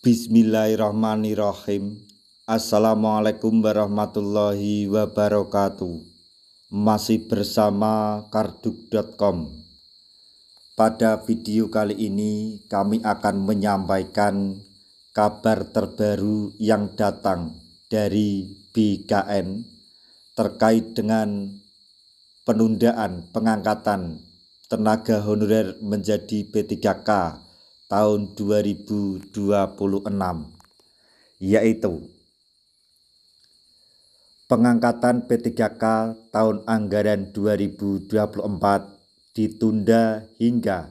Bismillahirrahmanirrahim. Assalamualaikum warahmatullahi wabarakatuh. Masih bersama karduk.com. Pada video kali ini kami akan menyampaikan kabar terbaru yang datang dari BKN terkait dengan penundaan pengangkatan tenaga honorer menjadi P3K tahun 2026, yaitu pengangkatan P3K tahun anggaran 2024 ditunda hingga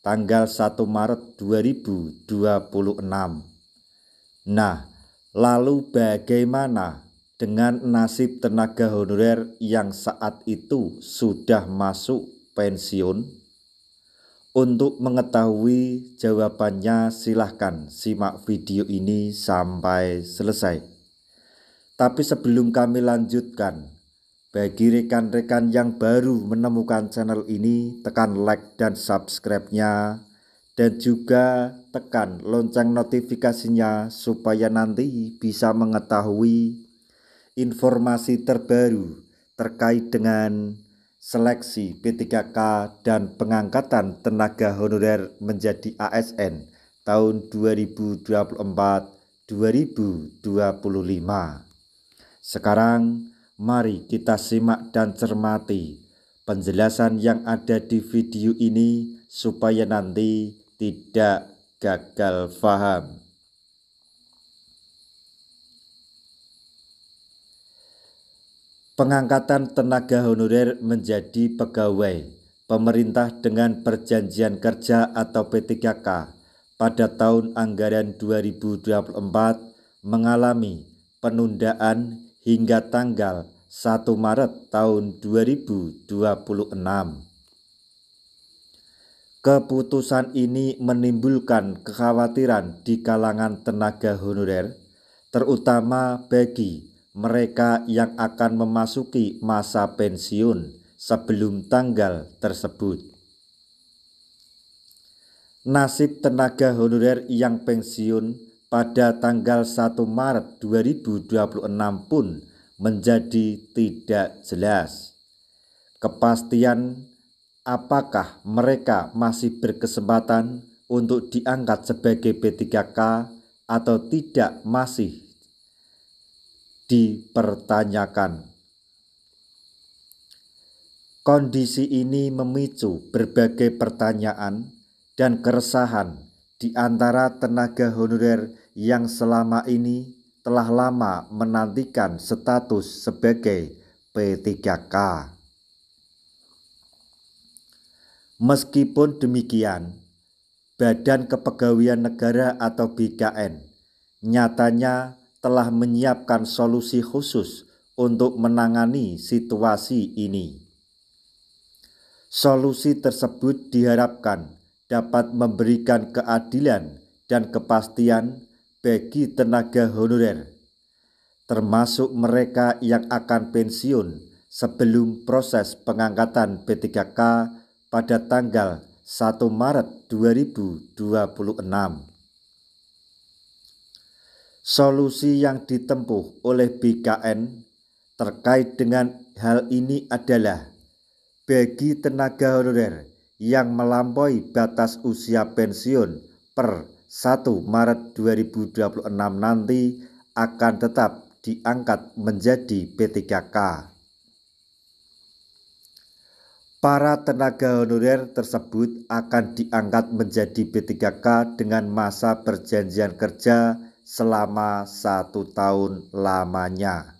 tanggal 1 Maret 2026. Nah, lalu bagaimana dengan nasib tenaga honorer yang saat itu sudah masuk pensiun? Untuk mengetahui jawabannya silahkan simak video ini sampai selesai. Tapi sebelum kami lanjutkan, bagi rekan-rekan yang baru menemukan channel ini, tekan like dan subscribe-nya, dan juga tekan lonceng notifikasinya supaya nanti bisa mengetahui informasi terbaru terkait dengan seleksi P3K dan pengangkatan tenaga honorer menjadi ASN tahun 2024-2025. Sekarang mari kita simak dan cermati penjelasan yang ada di video ini supaya nanti tidak gagal paham. Pengangkatan tenaga honorer menjadi pegawai pemerintah dengan perjanjian kerja atau P3K pada tahun anggaran 2024 mengalami penundaan hingga tanggal 1 Maret tahun 2026. Keputusan ini menimbulkan kekhawatiran di kalangan tenaga honorer, terutama bagi mereka yang akan memasuki masa pensiun sebelum tanggal tersebut. Nasib tenaga honorer yang pensiun pada tanggal 1 Maret 2026 pun menjadi tidak jelas. Kepastian apakah mereka masih berkesempatan untuk diangkat sebagai P3K atau tidak masih dipertanyakan. Kondisi ini memicu berbagai pertanyaan dan keresahan di antara tenaga honorer yang selama ini telah lama menantikan status sebagai P3K. Meskipun demikian, Badan Kepegawaian Negara atau BKN nyatanya telah menyiapkan solusi khusus untuk menangani situasi ini. Solusi tersebut diharapkan dapat memberikan keadilan dan kepastian bagi tenaga honorer, termasuk mereka yang akan pensiun sebelum proses pengangkatan P3K pada tanggal 1 Maret 2026. Solusi yang ditempuh oleh BKN terkait dengan hal ini adalah bagi tenaga honorer yang melampaui batas usia pensiun per 1 Maret 2026 nanti akan tetap diangkat menjadi P3K. Para tenaga honorer tersebut akan diangkat menjadi P3K dengan masa perjanjian kerja selama 1 tahun lamanya.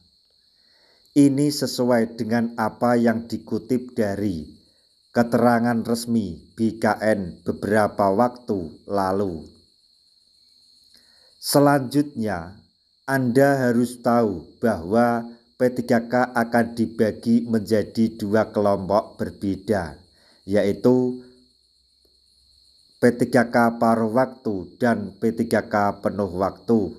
Ini sesuai dengan apa yang dikutip dari keterangan resmi BKN beberapa waktu lalu. Selanjutnya, Anda harus tahu bahwa P3K akan dibagi menjadi 2 kelompok berbeda, yaitu P3K paruh waktu dan P3K penuh waktu.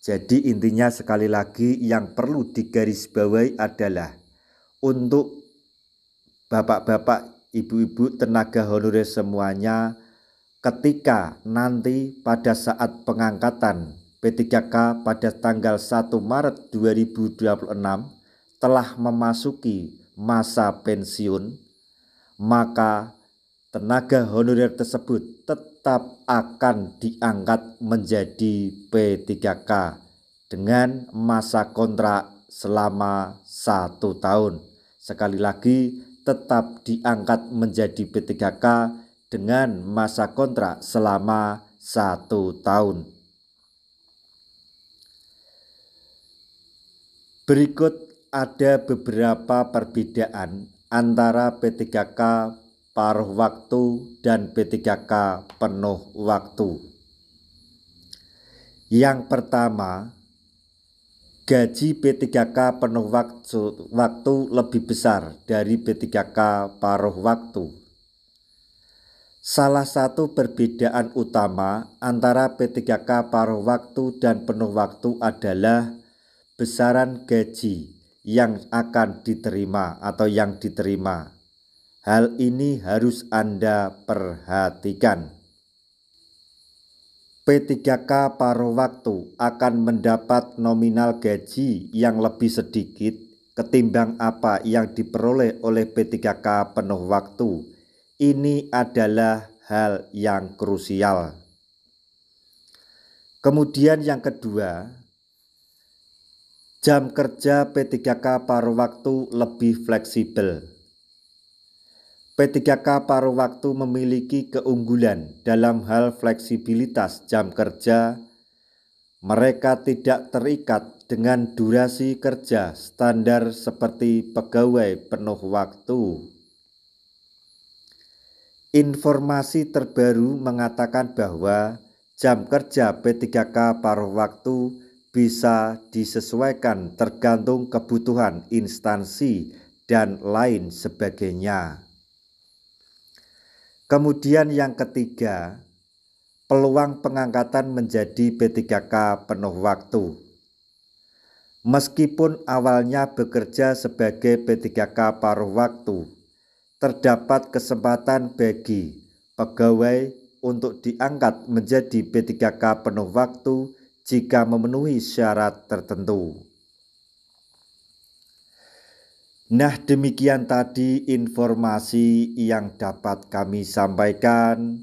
Jadi intinya sekali lagi yang perlu digarisbawahi adalah untuk bapak-bapak, ibu-ibu tenaga honorer semuanya, ketika nanti pada saat pengangkatan P3K pada tanggal 1 Maret 2026 telah memasuki masa pensiun, maka tenaga honorer tersebut tetap akan diangkat menjadi P3K dengan masa kontrak selama 1 tahun. Sekali lagi, tetap diangkat menjadi P3K dengan masa kontrak selama 1 tahun. Berikut ada beberapa perbedaan antara P3K paruh waktu dan P3K penuh waktu. Yang pertama, gaji P3K penuh waktu lebih besar dari P3K paruh waktu. Salah satu perbedaan utama antara P3K paruh waktu dan penuh waktu adalah besaran gaji yang akan diterima atau yang diterima. Hal ini harus Anda perhatikan. P3K paruh waktu akan mendapat nominal gaji yang lebih sedikit ketimbang apa yang diperoleh oleh P3K penuh waktu. Ini adalah hal yang krusial. Kemudian yang kedua, jam kerja P3K paruh waktu lebih fleksibel. P3K paruh waktu memiliki keunggulan dalam hal fleksibilitas jam kerja. Mereka tidak terikat dengan durasi kerja standar seperti pegawai penuh waktu. Informasi terbaru mengatakan bahwa jam kerja P3K paruh waktu bisa disesuaikan tergantung kebutuhan instansi dan lain sebagainya. Kemudian yang ketiga, peluang pengangkatan menjadi P3K penuh waktu. Meskipun awalnya bekerja sebagai P3K paruh waktu, terdapat kesempatan bagi pegawai untuk diangkat menjadi P3K penuh waktu jika memenuhi syarat tertentu. Nah, demikian tadi informasi yang dapat kami sampaikan.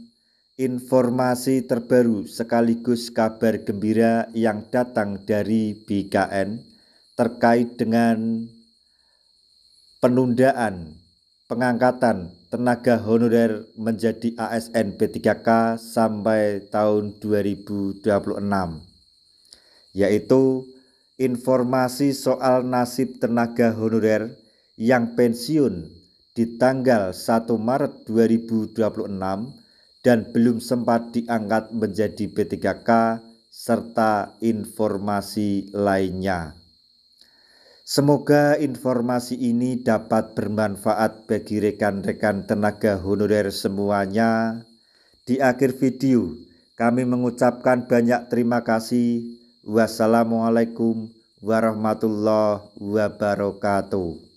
Informasi terbaru sekaligus kabar gembira yang datang dari BKN terkait dengan penundaan pengangkatan tenaga honorer menjadi ASN P3K sampai tahun 2026. Yaitu informasi soal nasib tenaga honorer yang pensiun di tanggal 1 Maret 2026 dan belum sempat diangkat menjadi P3K serta informasi lainnya. Semoga informasi ini dapat bermanfaat bagi rekan-rekan tenaga honorer semuanya. Di akhir video, kami mengucapkan banyak terima kasih. Wassalamualaikum warahmatullahi wabarakatuh.